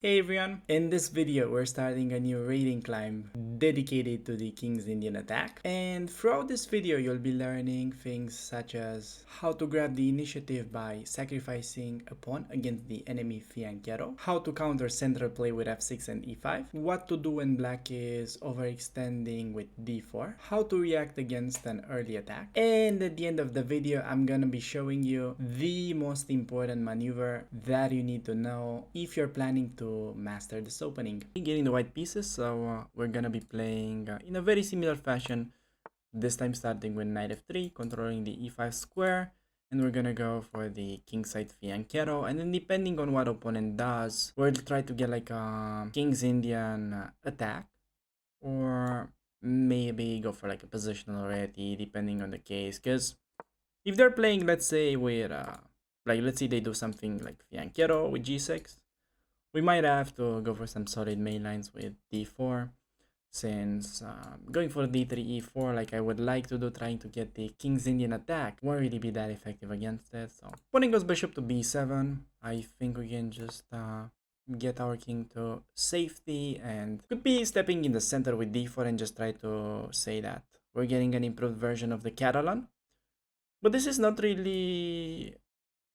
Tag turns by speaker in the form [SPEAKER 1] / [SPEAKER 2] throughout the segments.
[SPEAKER 1] Hey everyone, in this video we're starting a new rating climb dedicated to the King's Indian attack, and throughout this video you'll be learning things such as how to grab the initiative by sacrificing a pawn against the enemy fianchetto, how to counter central play with f6 and e5, what to do when black is overextending with d4, how to react against an early attack, and at the end of the video I'm gonna be showing you the most important maneuver that you need to know if you're planning to master this opening. Getting the white pieces, so we're gonna be playing in a very similar fashion, this time starting with knight f3, controlling the e5 square, and we're gonna go for the kingside fianchetto, and then depending on what opponent does, we'll try to get like a King's Indian attack, or maybe go for like a positional already, depending on the case, because if they're playing, let's say with like let's say they do something like fianchetto with g6, we might have to go for some solid main lines with d4, since going for d3 e4 like I would like to do, trying to get the King's Indian attack, won't really be that effective against it. So opponent goes bishop to b7. I think we can just get our king to safety, and could be stepping in the center with d4 and just try to say that we're getting an improved version of the Catalan. But this is not really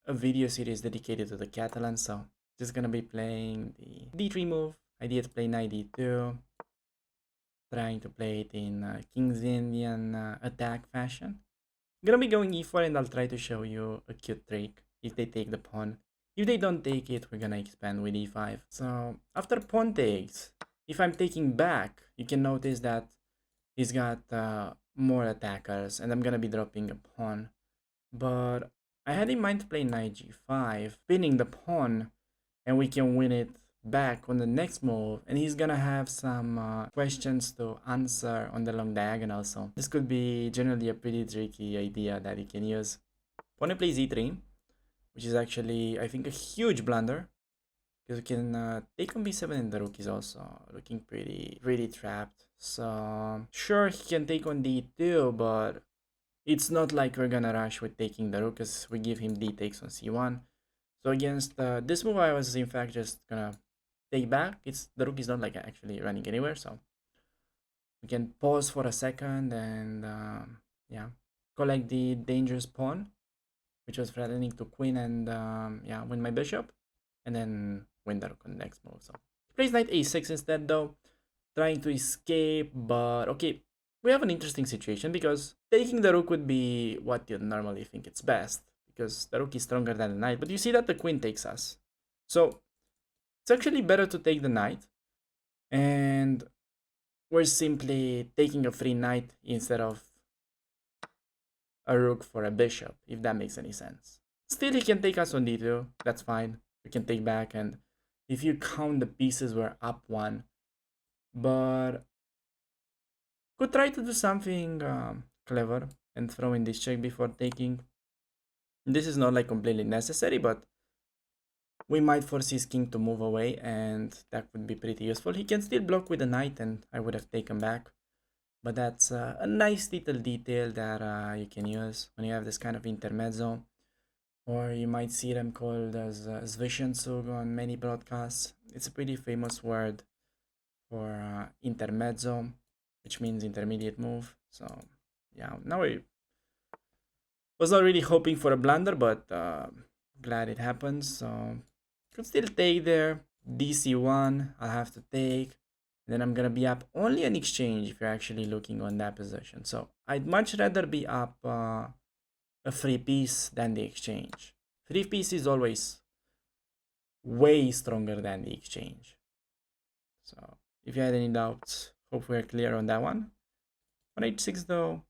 [SPEAKER 1] a video series dedicated to the Catalan, so just gonna be playing the d3 move. Idea to play knight d2, trying to play it in King's Indian attack fashion. Gonna be going e4, and I'll try to show you a cute trick if they take the pawn. If they don't take it, we're gonna expand with e5. So after pawn takes, if I'm taking back, you can notice that he's got more attackers, and I'm gonna be dropping a pawn. But I had in mind to play knight g5, pinning the pawn, and we can win it back on the next move, and he's gonna have some questions to answer on the long diagonal, so this could be generally a pretty tricky idea that he can use. Pawn plays e3, which is actually, I think, a huge blunder, because we can take on b7, and the rook is also looking pretty trapped. So sure, he can take on d2, but it's not like we're gonna rush with taking the rook, because we give him d takes on c1. So against this move, I was in fact just gonna take back. The rook is not like actually running anywhere, so we can pause for a second and yeah, collect the dangerous pawn, which was threatening to queen, and yeah, win my bishop, and then win the rook on the next move. So he plays knight a6 instead, though, trying to escape. But okay, we have an interesting situation, because taking the rook would be what you'd normally think it's best, because the rook is stronger than the knight. But you see that the queen takes us, so it's actually better to take the knight, and we're simply taking a free knight instead of a rook for a bishop, if that makes any sense. Still, he can take us on d2, that's fine. We can take back, and if you count the pieces, we're up one. But could try to do something clever and throw in this check before taking. This is not like completely necessary, but we might force his king to move away, and that would be pretty useful. He can still block with a knight, and I would have taken back. But that's a nice little detail that you can use when you have this kind of intermezzo. Or you might see them called as Zwischenzug on many broadcasts. It's a pretty famous word for intermezzo, which means intermediate move. So yeah, now I was not really hoping for a blunder, but glad it happens. So could still take there. DC1, I'll have to take. Then I'm gonna be up only an exchange if you're actually looking on that position. So I'd much rather be up a free piece than the exchange. Free piece is always way stronger than the exchange. So if you had any doubts, hope we're clear on that one. On h6 though,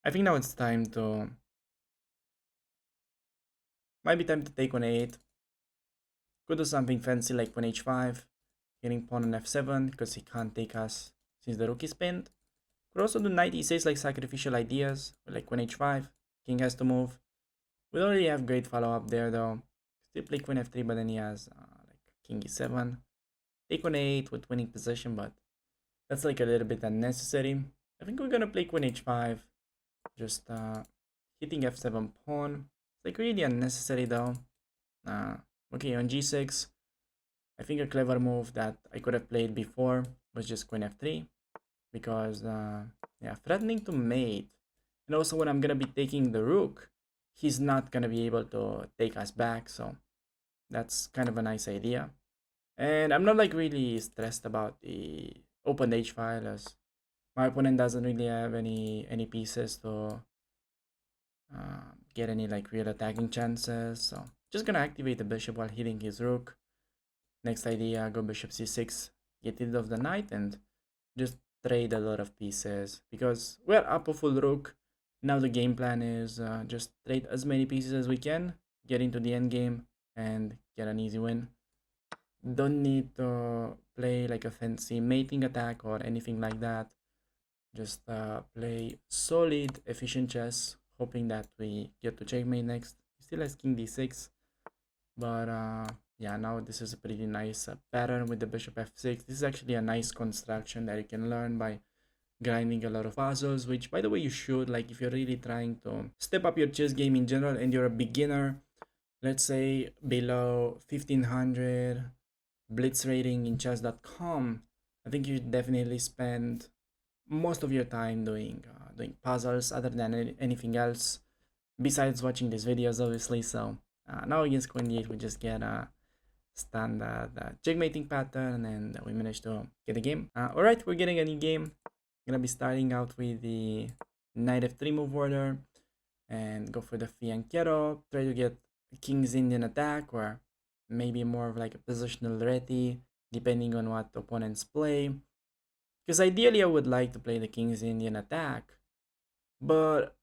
[SPEAKER 1] I think now it's time to, might be time to take on 8. Could do something fancy like on h5, getting pawn on f7, because he can't take us since the rook is pinned. Could also do knight e6 like sacrificial ideas, like queen h5, king has to move. We don't really have great follow-up there though. Still play queen f3, but then he has like king e7. Take on 8 with winning position, but that's like a little bit unnecessary. I think we're gonna play queen h5, just hitting f7 pawn. It's like really unnecessary though. Okay, on g6, I think a clever move that I could have played before was just queen f3 because yeah, threatening to mate. And also when I'm gonna be taking the rook, he's not gonna be able to take us back, so that's kind of a nice idea. And I'm not like really stressed about the open h file, as my opponent doesn't really have any pieces to get any like real attacking chances. So just gonna activate the bishop while hitting his rook. Next idea, go bishop c6, get rid of the knight, and just trade a lot of pieces because we're up a full rook. Now the game plan is just trade as many pieces as we can, get into the end game, and get an easy win. Don't need to play like a fancy mating attack or anything like that. Just play solid, efficient chess, hoping that we get to checkmate next. He still has king d6, but yeah, now this is a pretty nice pattern with the bishop f6. This is actually a nice construction that you can learn by grinding a lot of puzzles, which by the way you should, like if you're really trying to step up your chess game in general and you're a beginner, let's say below 1500 blitz rating in chess.com, I think you should definitely spend most of your time doing puzzles other than anything else besides watching these videos, obviously. So now against queen d8 we just get a standard checkmating pattern, and we managed to get a game. All right, we're getting a new game. Gonna be starting out with the knight f3 move order and go for the fianchetto, try to get king's Indian attack, or maybe more of like a positional reti, depending on what opponents play. Because ideally I would like to play the king's Indian attack, but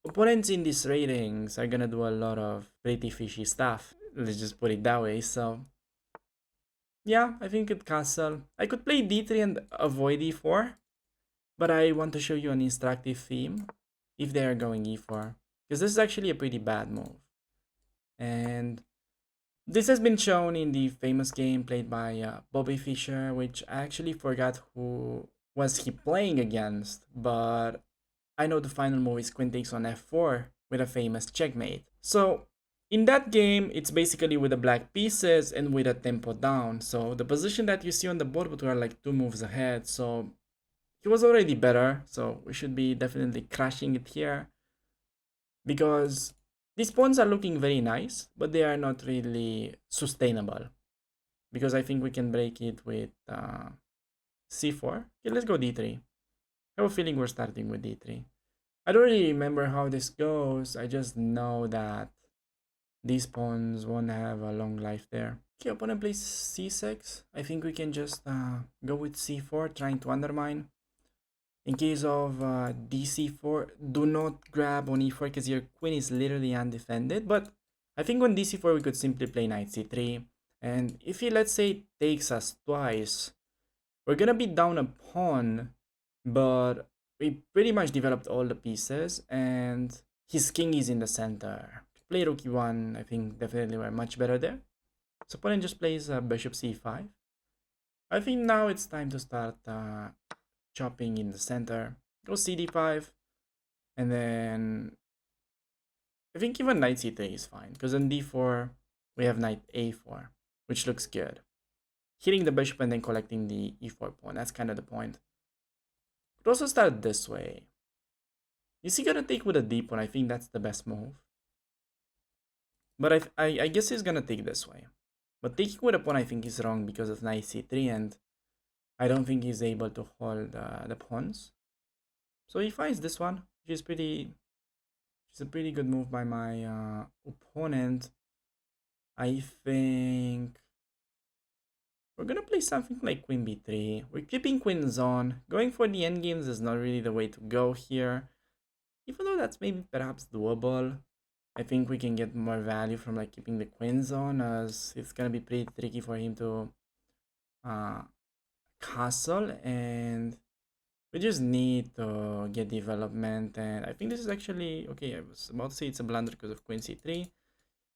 [SPEAKER 1] opponents in these ratings are gonna do a lot of pretty fishy stuff. Let's just put it that way. So yeah, I think at castle I could play d3 and avoid e4, but I want to show you an instructive theme if they are going e4, because this is actually a pretty bad move. And this has been shown in the famous game played by Bobby Fischer, which I actually forgot who was he playing against, but I know the final move is queen takes on f4 with a famous checkmate. So in that game, it's basically with the black pieces and with a tempo down. So the position that you see on the board, but we are like 2 moves ahead. So he was already better. So we should be definitely crashing it here, because these pawns are looking very nice, but they are not really sustainable. Because I think we can break it with c4. Okay, let's go d3. I have a feeling we're starting with d3. I don't really remember how this goes. I just know that these pawns won't have a long life there. Okay, opponent plays c6. I think we can just go with c4, trying to undermine. In case of dc4, do not grab on e4 because your queen is literally undefended. But I think on dc4 we could simply play knight c3. And if he, let's say, takes us twice, we're gonna be down a pawn, but we pretty much developed all the pieces, and his king is in the center. Play rook e1, I think definitely we're much better there. So opponent just plays bishop c5. I think now it's time to start chopping in the center. Go cd5, and then I think even knight c3 is fine, because on d4 we have knight a4, which looks good. Hitting the bishop and then collecting the e4 pawn, that's kind of the point. Could also start this way. Is he gonna take with a d pawn? I think that's the best move. But I guess he's gonna take this way. But taking with a pawn I think is wrong because of knight c3, and I don't think he's able to hold the pawns. So he finds this one, which is a pretty good move by my opponent. I think we're gonna play something like queen b3. We're keeping queens on. Going for the endgames is not really the way to go here. Even though that's maybe perhaps doable, I think we can get more value from like keeping the queens on, as it's gonna be pretty tricky for him to uh, castle, and we just need to get development. And I think this is actually okay. I was about to say it's a blunder because of queen c3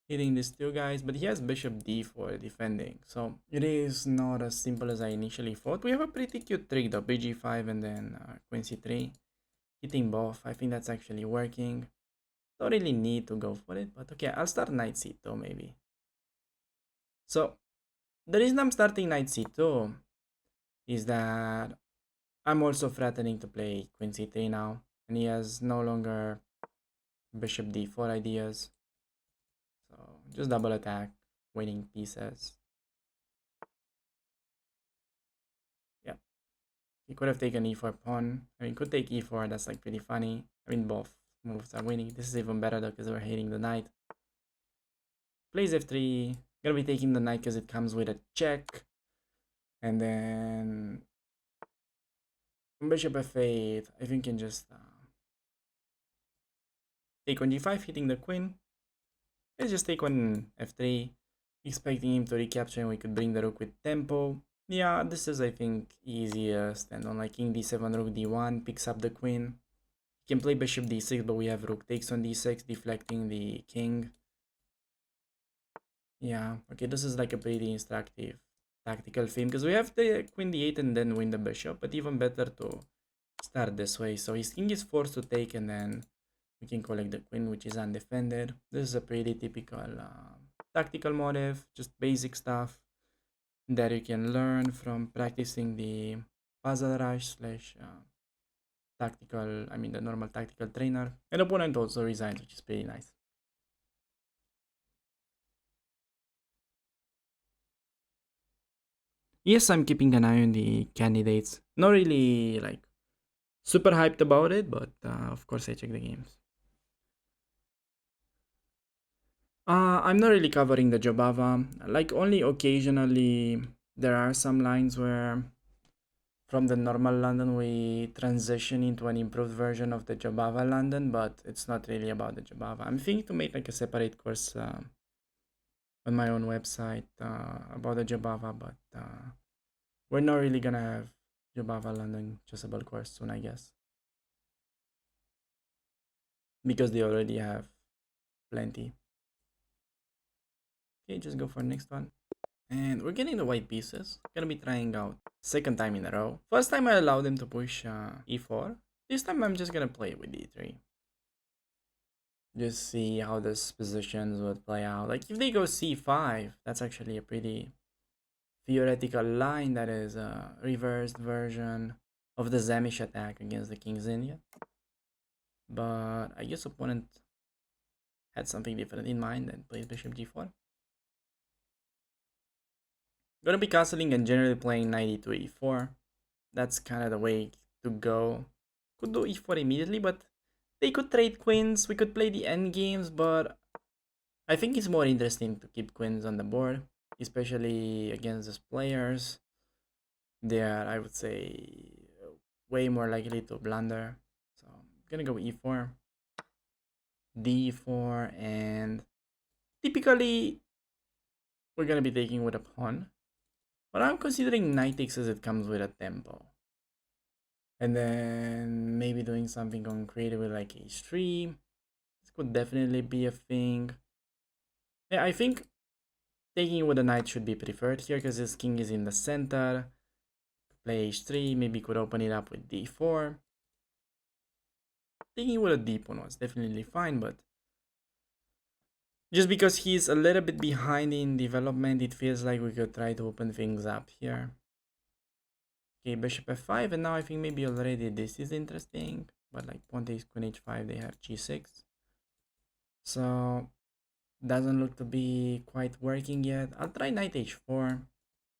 [SPEAKER 1] hitting these two guys, but he has bishop d4 defending, so it is not as simple as I initially thought. We have a pretty cute trick though, bg5 and then queen c3 hitting both. I think that's actually working. Don't really need to go for it, but okay, I'll start knight c2 maybe. So The reason I'm starting knight c2 is that I'm also threatening to play queen c3 now, and he has no longer bishop d4 ideas. So just double attack, winning pieces. Yeah, he could have taken e4 pawn. I mean, could take e4. That's like pretty funny. I mean, both moves are winning. This is even better though because we're hitting the knight. Plays f3. Gonna be taking the knight because it comes with a check. And then bishop f8. I think can just take on g5, hitting the queen. Let's just take on f3, expecting him to recapture, and we could bring the rook with tempo. Yeah, this is, I think, easiest. And on like king d7, rook d1, picks up the queen. He can play bishop d6, but we have rook takes on d6, deflecting the king. Yeah, okay, this is like a pretty instructive tactical theme, because we have the queen d8 and then win the bishop, but even better to start this way. So his king is forced to take, and then we can collect the queen, which is undefended. This is a pretty typical tactical motive, just basic stuff that you can learn from practicing the puzzle rush slash tactical, I mean the normal tactical trainer. And opponent also resigns, which is pretty nice. Yes, I'm keeping an eye on the candidates. Not really like super hyped about it, but of course I check the games. I'm not really covering the Jobava. Like only occasionally there are some lines where from the normal London we transition into an improved version of the Jobava London, but it's not really about the Jobava. I'm thinking to make like a separate course on my own website about the Jobava, but we're not really gonna have Jobava London chessable course soon, I guess, because they already have plenty. Okay, just go for the next one. And we're getting the white pieces. Gonna be trying out second time in a row. First time I allowed them to push e4. This time I'm just gonna play with e3. Just see how this positions would play out. Like if they go c5, that's actually a pretty theoretical line that is a reversed version of the Zamish attack against the King's India. But I guess opponent had something different in mind and plays bishop g4. Gonna be castling and generally playing knight e2 e4. That's kind of the way to go. Could do e4 immediately, but they could trade queens. We could play the endgames, but I think it's more interesting to keep queens on the board, especially against these players. They are, I would say, way more likely to blunder. So I'm gonna go e4, d4, and typically we're gonna be taking with a pawn. But I'm considering knight takes as it comes with a tempo. And then maybe doing something on creative with like h3. This could definitely be a thing. Yeah, I think taking with a knight should be preferred here because his king is in the center. Play h3, maybe could open it up with d4. Taking with a d pawn was definitely fine, but just because he's a little bit behind in development, it feels like we could try to open things up here. Okay, bishop f5, and now I think maybe already this is interesting. But like pawn takes queen h5, they have g6. So doesn't look to be quite working yet. I'll try knight h4,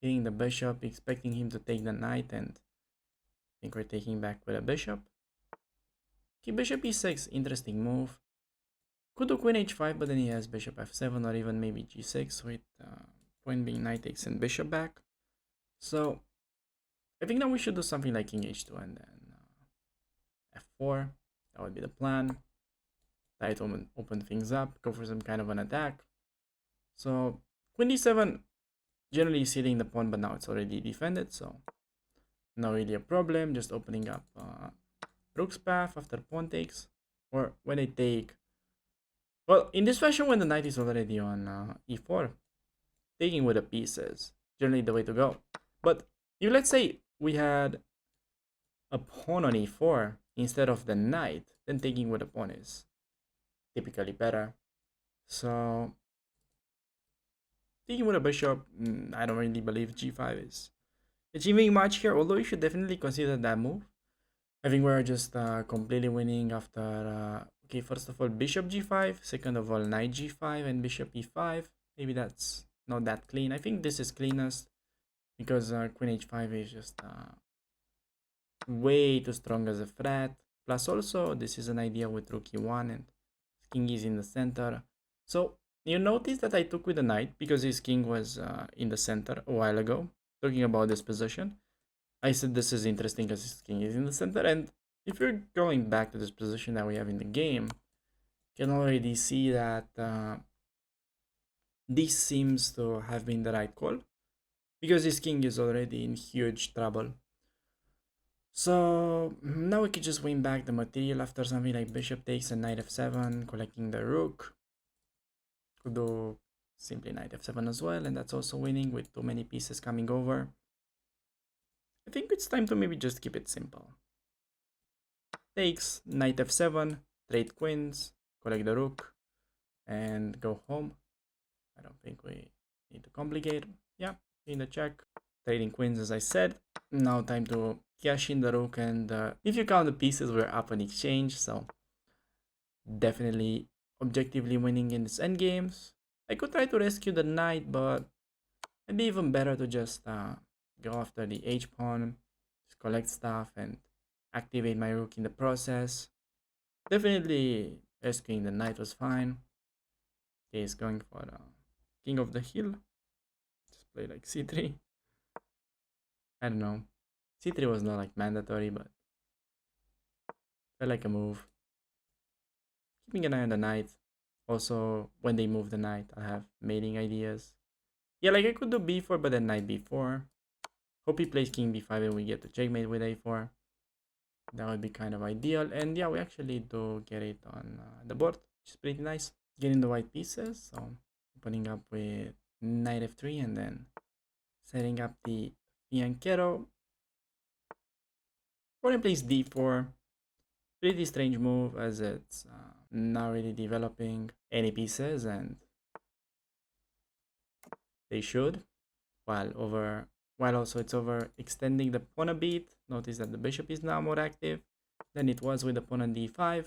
[SPEAKER 1] hitting the bishop, expecting him to take the knight, and I think we're taking back with a bishop. Okay, bishop e6, interesting move. Could do queen h5, but then he has bishop f7 or even maybe g6 with point being knight takes and bishop back. So I think now we should do something like king h2 and then f4. That would be the plan. Try to open things up, go for some kind of an attack. So queen d7 generally sealing the pawn, but now it's already defended, so not really a problem. Just opening up rook's path after pawn takes, or when they take. Well, in this fashion, when the knight is already on e4, taking with the pieces generally the way to go. But if let's say we had a pawn on e4 instead of the knight, then taking with a pawn is typically better. So Taking with a bishop, I don't really believe g5 is achieving much here, although you should definitely consider that move. I think we're just completely winning after, okay, first of all, bishop g5, second of all, knight g5 and bishop e5. Maybe that's not that clean. I think this is cleanest because queen h5 is just way too strong as a threat. Plus also, this is an idea with rook e1 and king is in the center. So you notice that I took with the knight because his king was in the center a while ago, talking about this position. I said this is interesting because his king is in the center, and if you're going back to this position that we have in the game, you can already see that this seems to have been the right call because his king is already in huge trouble. So now we could just win back the material after something like bishop takes and knight f7, collecting the rook. Could do simply knight f7 as well, and that's also winning with too many pieces coming over. I think it's time to maybe just keep it simple. Takes, knight f7, trade queens, collect the rook, and go home. I don't think we need to complicate. Yeah, in the check. Trading queens, as I said. Now time to cash in the rook, and if you count the pieces, we're up on exchange, so definitely objectively winning in this endgames. I could try to rescue the knight, but it'd be even better to just go after the h-pawn, just collect stuff, and activate my rook in the process. Definitely rescuing the knight was fine. Okay, he's going for king of the hill. Just play like c3. I don't know. c3 was not like mandatory, but felt like a move. Keeping an eye on the knight. Also, when they move the knight, I have mating ideas. Yeah, like I could do b4, but then knight b4. Hope he plays king b5 and we get to checkmate with a4. That would be kind of ideal. And yeah, we actually do get it on the board, which is pretty nice. Getting the white pieces. So opening up with knight f3 and then setting up the fianchetto. Opponent plays d4. Pretty strange move as it's not really developing any pieces, and they should. While also it's overextending the pawn a bit. Notice that the bishop is now more active than it was with the pawn on d5,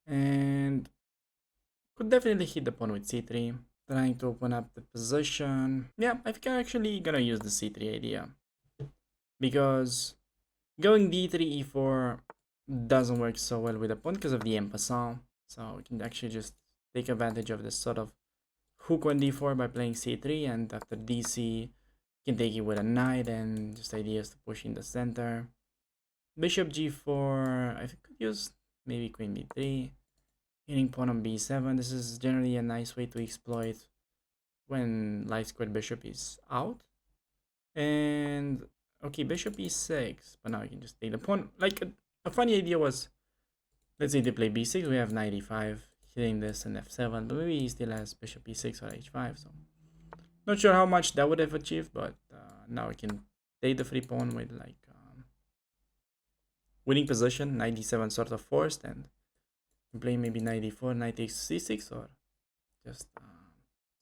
[SPEAKER 1] and could definitely hit the pawn with c3. Trying to open up the position. Yeah, I think I'm actually gonna use the c3 idea because going d3 e4 doesn't work so well with the pawn because of the en passant. So we can actually just take advantage of this sort of hook on d4 by playing c3, and after dc you can take it with a knight, and just ideas to push in the center. Bishop g4, I think could use maybe queen b3, hitting pawn on b7. This is generally a nice way to exploit when light squared bishop is out. And okay, bishop e6, but now you can just take the pawn. Like a funny idea was, let's say they play b6, we have knight e5, hitting this and f7, but maybe he still has bishop e6 or h5, so not sure how much that would have achieved, but now we can take the free pawn with like winning position. Knight d7 sort of forced, and play maybe knight d4, knight takes c6, or just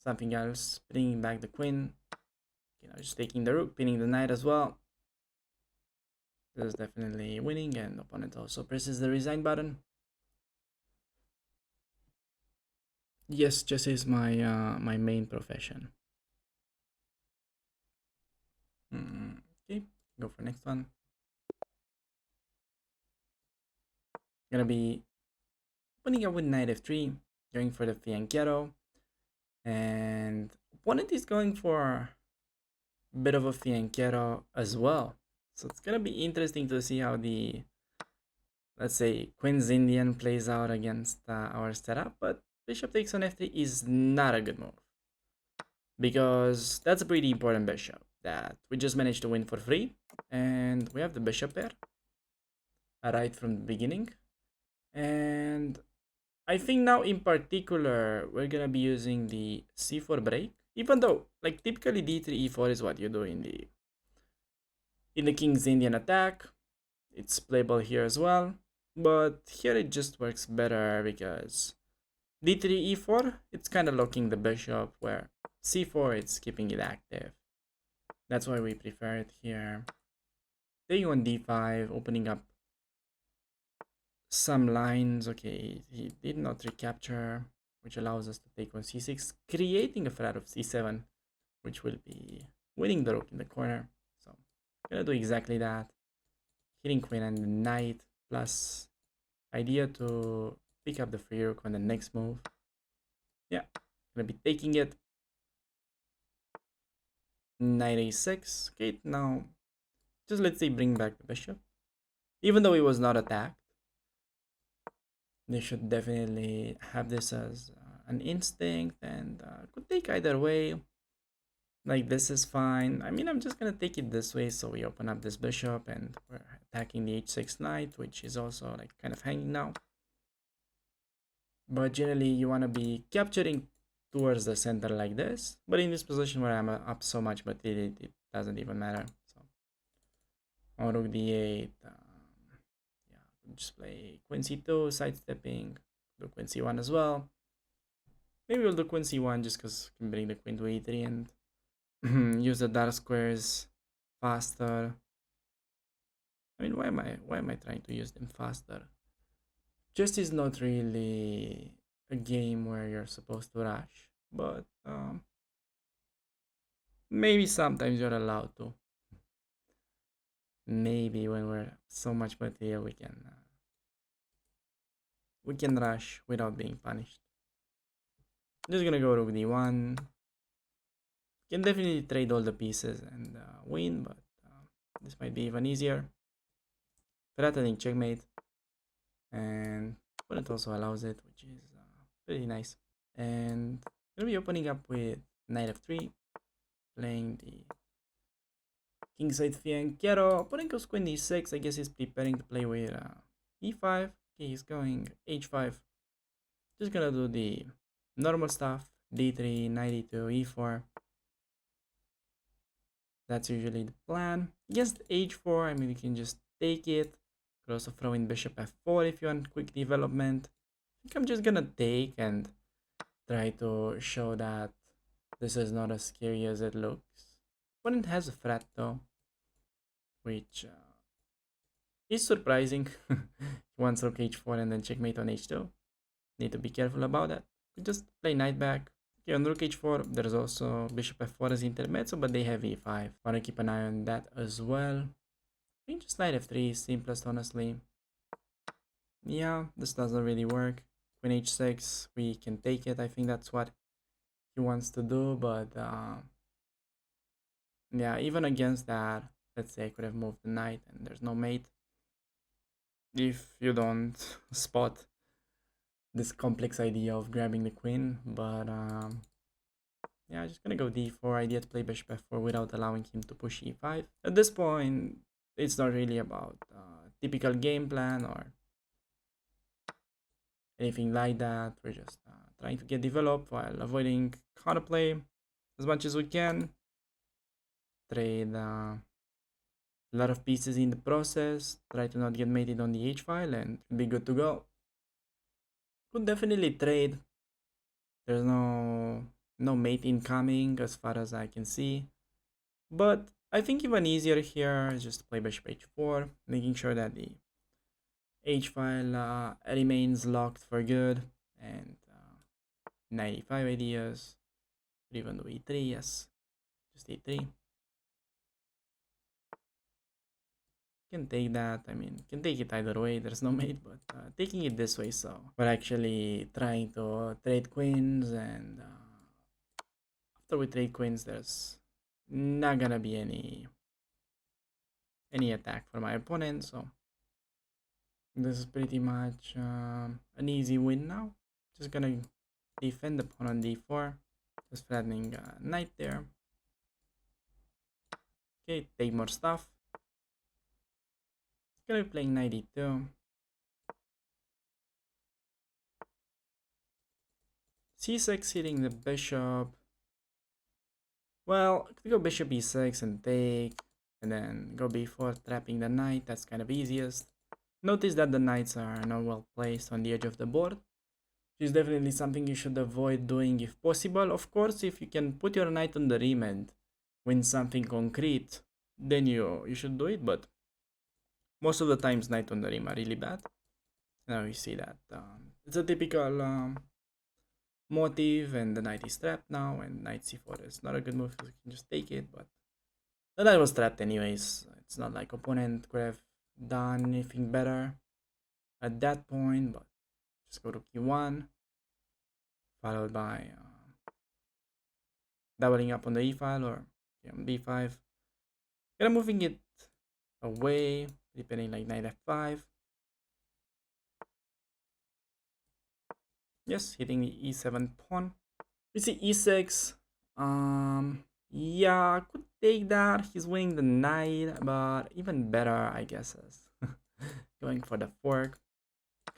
[SPEAKER 1] something else, bringing back the queen. You know, just taking the rook, pinning the knight as well. This is definitely winning, and opponent also presses the resign button. Yes, chess is my my main profession. Okay, go for next one. Gonna be opening up with knight f3, going for the fianchetto, and opponent is going for a bit of a fianchetto as well. So it's gonna be interesting to see how the, let's say, Queen's Indian plays out against our setup, but bishop takes on f3 is not a good move because that's a pretty important bishop that we just managed to win for free, and we have the bishop pair right from the beginning. And I think now in particular we're gonna be using the c4 break, even though like typically d3 e4 is what you do in the King's Indian attack. It's playable here as well, but here it just works better because d3 e4, it's kind of locking the bishop, where c4, it's keeping it active. That's why we prefer it here. Taking on d5, opening up some lines. Okay, he did not recapture, which allows us to take on c6, creating a threat of c7, which will be winning the rook in the corner. So gonna do exactly that. Hitting queen and the knight, plus idea to pick up the free rook on the next move. Yeah, gonna be taking it. Knight a6. Okay, now just let's say bring back the bishop. Even though it was not attacked, they should definitely have this as an instinct, and could take either way. Like this is fine. I mean, I'm just gonna take it this way, so we open up this bishop and we're attacking the h6 knight, which is also like kind of hanging now. But generally you want to be capturing towards the center like this, but in this position where I'm up so much, but it doesn't even matter. So on rook d8, yeah, just play queen c2, sidestepping, do queen c1 as well. Maybe we'll do queen c1 just because we can bring the queen to e3 and use the dark squares faster. I mean, why am I trying to use them faster? Chess is not really a game where you're supposed to rush, but maybe sometimes you're allowed to. Maybe when we're so much material, we can rush without being punished. Just gonna go rook d1. Can definitely trade all the pieces and win, but this might be even easier. Threatening checkmate, and opponent also allows it, which is pretty nice. And gonna be opening up with knight f3, playing the kingside fianchetto. Opponent goes queen d6. I guess he's preparing to play with e5. Okay, he's going h5. Just gonna do the normal stuff. d3, knight e2, e4. That's usually the plan. Against h4, I mean, you can just take it. Could also throw in bishop f4 if you want quick development. I think I'm just gonna take and try to show that this is not as scary as it looks. Opponent has a threat though, which is surprising. He wants rook h4 and then checkmate on h2. Need to be careful about that. We just play knight back. Okay, on rook h4, there's also bishop f4 as intermezzo, but they have e5. Wanna keep an eye on that as well. I think just knight f3 is simplest, honestly. Yeah, this doesn't really work. Queen h6, we can take it. I think that's what he wants to do, but yeah, even against that, let's say I could have moved the knight and there's no mate. If you don't spot this complex idea of grabbing the queen, but yeah, just gonna go d4. Idea to play bishop f4 without allowing him to push e5. At this point, it's not really about typical game plan or anything like that. We're just trying to get developed while avoiding counterplay as much as we can. Trade a lot of pieces in the process. Try to not get mated on the h file and be good to go. Could definitely trade. There's no mate incoming as far as I can see. But I think even easier here is just to play bishop h4, making sure that the h file remains locked for good, and 95 ideas, even though e3, yes, just e3. Can take that. I mean, can take it either way. There's no mate, but taking it this way, so we're actually trying to trade queens, and after we trade queens, there's not gonna be any attack for my opponent. So this is pretty much an easy win now. Just gonna defend the pawn on d4, just flattening knight there. Okay, take more stuff. Gonna be playing knight e2. c6 hitting the bishop. Well, I could go bishop e6 and take, and then go b4, trapping the knight. That's kind of easiest. Notice that the knights are not well placed on the edge of the board, Is definitely something you should avoid doing if possible. Of course, if you can put your knight on the rim and win something concrete, then you should do it. But most of the times, knight on the rim are really bad. Now you see that it's a typical motive, and the knight is trapped now, and knight c4 is not a good move because you can just take it. But the knight was trapped anyways. It's not like opponent could have done anything better at that point. But just go to q1, followed by doubling up on the e file or on b5. Kind of moving it away, depending like knight f5. Yes, hitting the e7 pawn. We see e6. Yeah, could take that. He's winning the knight, but even better, I guess, is going for the fork.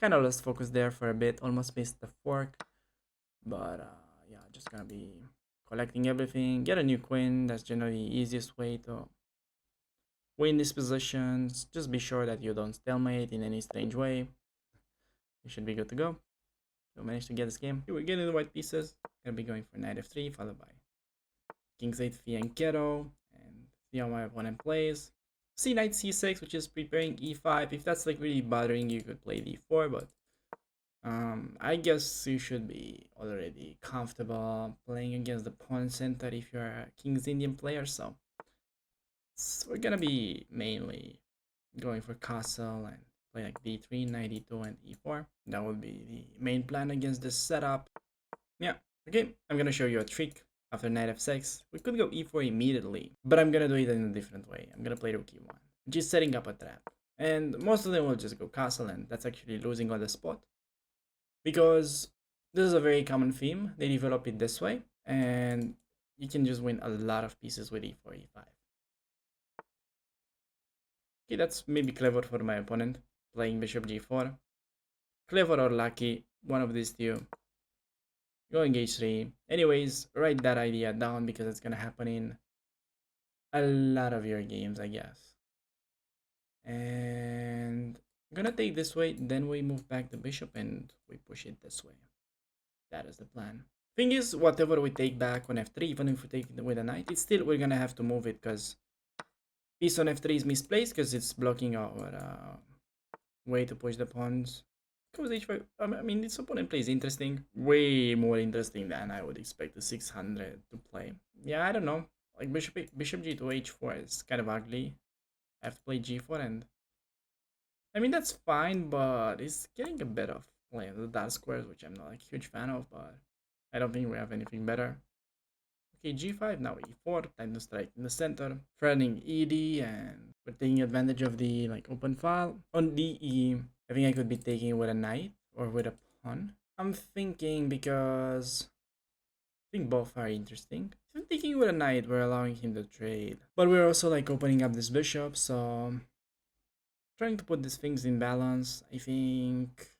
[SPEAKER 1] Kind of lost focus there for a bit. Almost missed the fork, but yeah, just gonna be collecting everything. Get a new queen. That's generally the easiest way to win these positions. Just be sure that you don't stalemate in any strange way. You should be good to go. So managed to get this game. Here we're getting the white pieces. Gonna be going for knight f3, followed by king's 8 fianchetto, and see how my opponent plays. See knight c6, which is preparing e5. If that's like really bothering you, could play d4, but I guess you should be already comfortable playing against the pawn center if you're a King's Indian player. So we're gonna be mainly going for castle and play like d3, knight e2, and e4. That would be the main plan against this setup. Yeah, okay, I'm gonna show you a trick. After knight f6, we could go e4 immediately, but I'm gonna do it in a different way. I'm gonna play rook e1, which is setting up a trap. And most of them will just go castle, and that's actually losing on the spot. Because this is a very common theme. They develop it this way, and you can just win a lot of pieces with e4, e5. Okay, that's maybe clever for my opponent, playing bishop g4. Clever or lucky, one of these two. Going h3. Anyways, write that idea down because it's gonna happen in a lot of your games, I guess. And I'm gonna take this way, then we move back the bishop and we push it this way. That is the plan. Thing is, whatever we take back on f3, even if we take it with a knight, it's still we're gonna have to move it because piece on f3 is misplaced because it's blocking our way to push the pawns. Goes h5. I mean, this opponent plays interesting, way more interesting than I would expect the 600 to play. Yeah, I don't know. Like bishop g to h4 is kind of ugly. I have to play g4, and I mean that's fine, but it's getting a bit of playing the dark squares, which I'm not like a huge fan of. But I don't think we have anything better. Okay, g5, now e4, time to strike in the center, threatening ed, and we're taking advantage of the like open file. On de, I think I could be taking it with a knight or with a pawn. I'm thinking because I think both are interesting. If I'm taking it with a knight, we're allowing him to trade. But we're also like opening up this bishop, so trying to put these things in balance. I think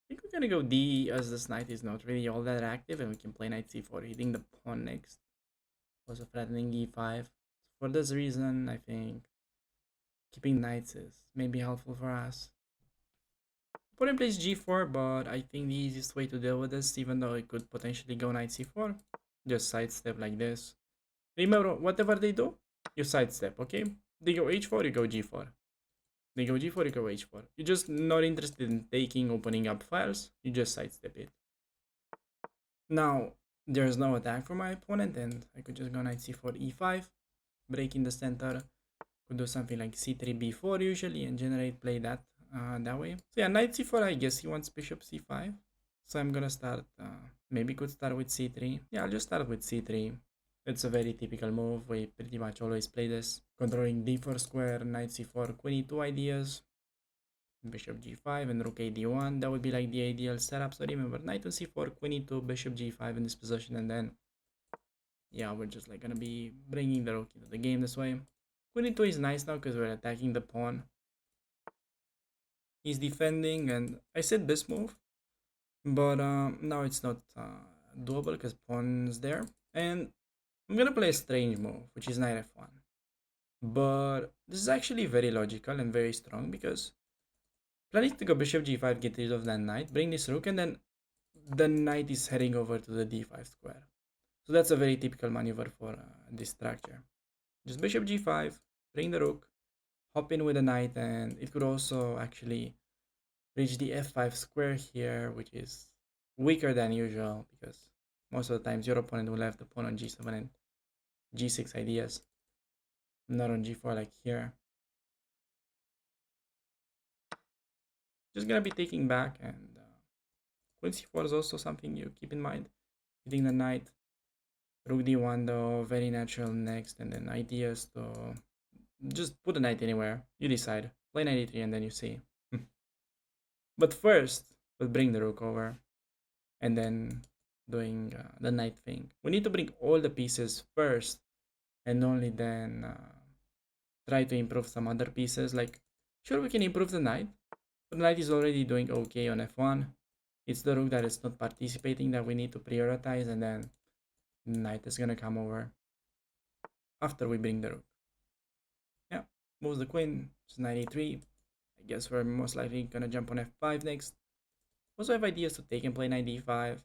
[SPEAKER 1] we're gonna go D as this knight is not really all that active, and we can play knight c4, hitting the pawn next. Also threatening e5. For this reason, I think keeping knights is maybe helpful for us. Opponent plays g4, but I think the easiest way to deal with this, even though it could potentially go knight c4, just sidestep like this. Remember, whatever they do, you sidestep, okay? They go h4, you go g4. They go g4, you go h4. You're just not interested in taking, opening up files, you just sidestep it. Now, there's no attack for my opponent, and I could just go knight c4, e5, breaking the center. Could do something like c3, b4 usually, and generate play that way. So yeah, knight c4, I guess he wants bishop c5. So I'm gonna start, maybe could start with c3. Yeah, I'll just start with c3. It's a very typical move. We pretty much always play this. Controlling d4 square, knight c4, queen e2 ideas. Bishop g5 and rook a d1. That would be like the ideal setup. So remember, knight on c4, queen e2, bishop g5 in this position, and then yeah, we're just like gonna be bringing the rook into the game this way. Queen e2 is nice now because we're attacking the pawn. He's defending, and I said this move, but now it's not doable because pawn's there. And I'm gonna play a strange move, which is knight f1. But this is actually very logical and very strong because Planning to go bishop g5, get rid of that knight, bring this rook, and then the knight is heading over to the d5 square. So that's a very typical maneuver for this structure. Just bishop g5, bring the rook, hop in with the knight, and it could also actually reach the f5 square here, which is weaker than usual because most of the times your opponent will have the pawn on g7 and g6 ideas, not on g4 like here. Just gonna be taking back, and queen c4 is also something you keep in mind. Hitting the knight, rook d1 though, very natural next, and then ideas to just put the knight anywhere. You decide. Play knight e3 and then you see. But first, we'll bring the rook over, and then doing the knight thing. We need to bring all the pieces first, and only then try to improve some other pieces. Like, sure, we can improve the knight. But the knight is already doing okay on f1. It's the rook that is not participating that we need to prioritize, and then the knight is gonna come over after we bring the rook. Yeah, moves the queen. It's knight e3. I guess we're most likely gonna jump on f5 next. Also have ideas to take and play knight d5.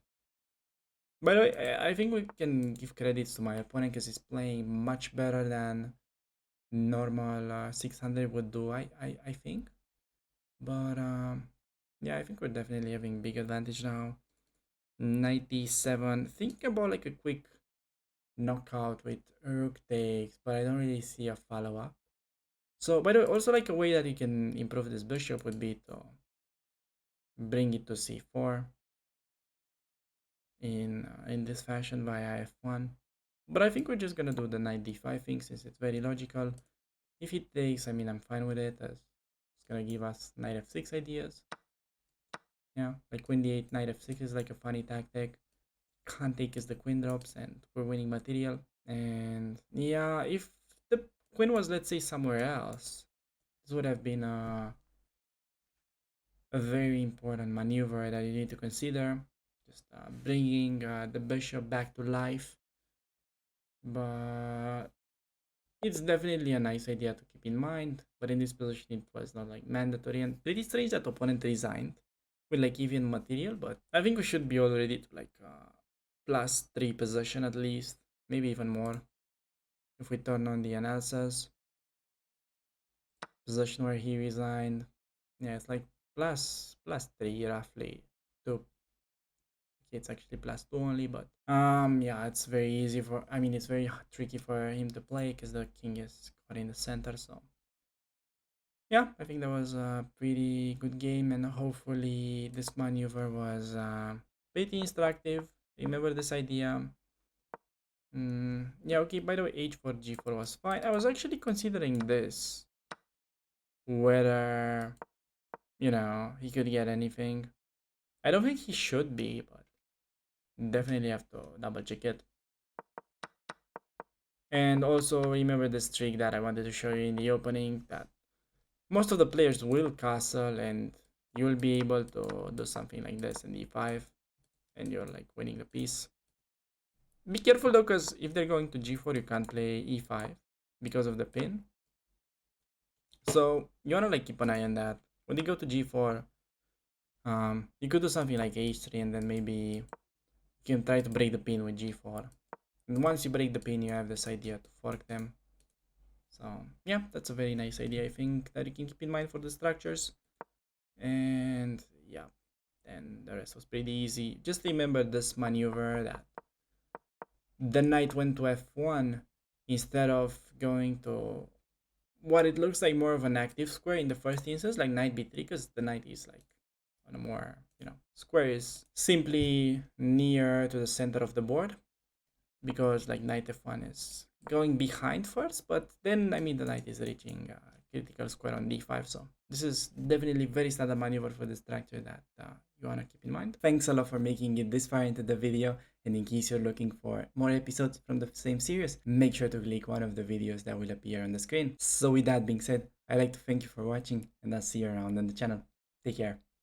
[SPEAKER 1] By the way, I think we can give credits to my opponent because he's playing much better than normal 600 would do, I think. But yeah, I think we're definitely having big advantage now. 97. Think about like a quick knockout with rook takes, but I don't really see a follow-up. So, by the way, also like a way that you can improve this bishop would be to bring it to c4 in this fashion via f1. But I think we're just gonna do the knight d5 thing since it's very logical. If he takes, I mean, I'm fine with it, as it's gonna give us knight f6 ideas. Yeah, like queen d8, knight f6 is like a funny tactic. Can't take as the queen drops, and we're winning material. And yeah, if the queen was, let's say, somewhere else, this would have been a very important maneuver that you need to consider. Just bringing the bishop back to life. But it's definitely a nice idea to keep in mind. But in this position, it was not like mandatory, and pretty strange that opponent resigned with like even material. But I think we should be already to like +3 possession at least, maybe even more. If we turn on the analysis, position where he resigned, yeah, it's like +3 roughly. Two. It's actually +2 only, but yeah, it's very easy for, I mean, it's very tricky for him to play because the king is caught in the center. So yeah, I think that was a pretty good game, and hopefully this maneuver was pretty instructive. Remember this idea. Yeah, okay, by the way, h4 g4 was fine. I was actually considering this, whether, he could get anything. I don't think he should be, but definitely have to double check it. And also remember this trick that I wanted to show you in the opening, that most of the players will castle, and you'll be able to do something like this in d5, and you're like winning the piece. Be careful though, because if they're going to g4, you can't play e5 because of the pin. So you wanna like keep an eye on that. When they go to g4, you could do something like h3, and then maybe you can try to break the pin with g4. And once you break the pin, you have this idea to fork them. So yeah, that's a very nice idea, I think, that you can keep in mind for the structures. And yeah, and the rest was pretty easy. Just remember this maneuver, that the knight went to f1 instead of going to what it looks like more of an active square in the first instance, like knight b3, because the knight is like on a more, square is simply near to the center of the board, because like knight f1 is going behind first, but then, I mean, the knight is reaching critical square on d5. So this is definitely very standard maneuver for the structure that you want to keep in mind. Thanks a lot for making it this far into the video, and in case you're looking for more episodes from the same series, make sure to click one of the videos that will appear on the screen. So with that being said, I'd like to thank you for watching, and I'll see you around on the channel. Take care.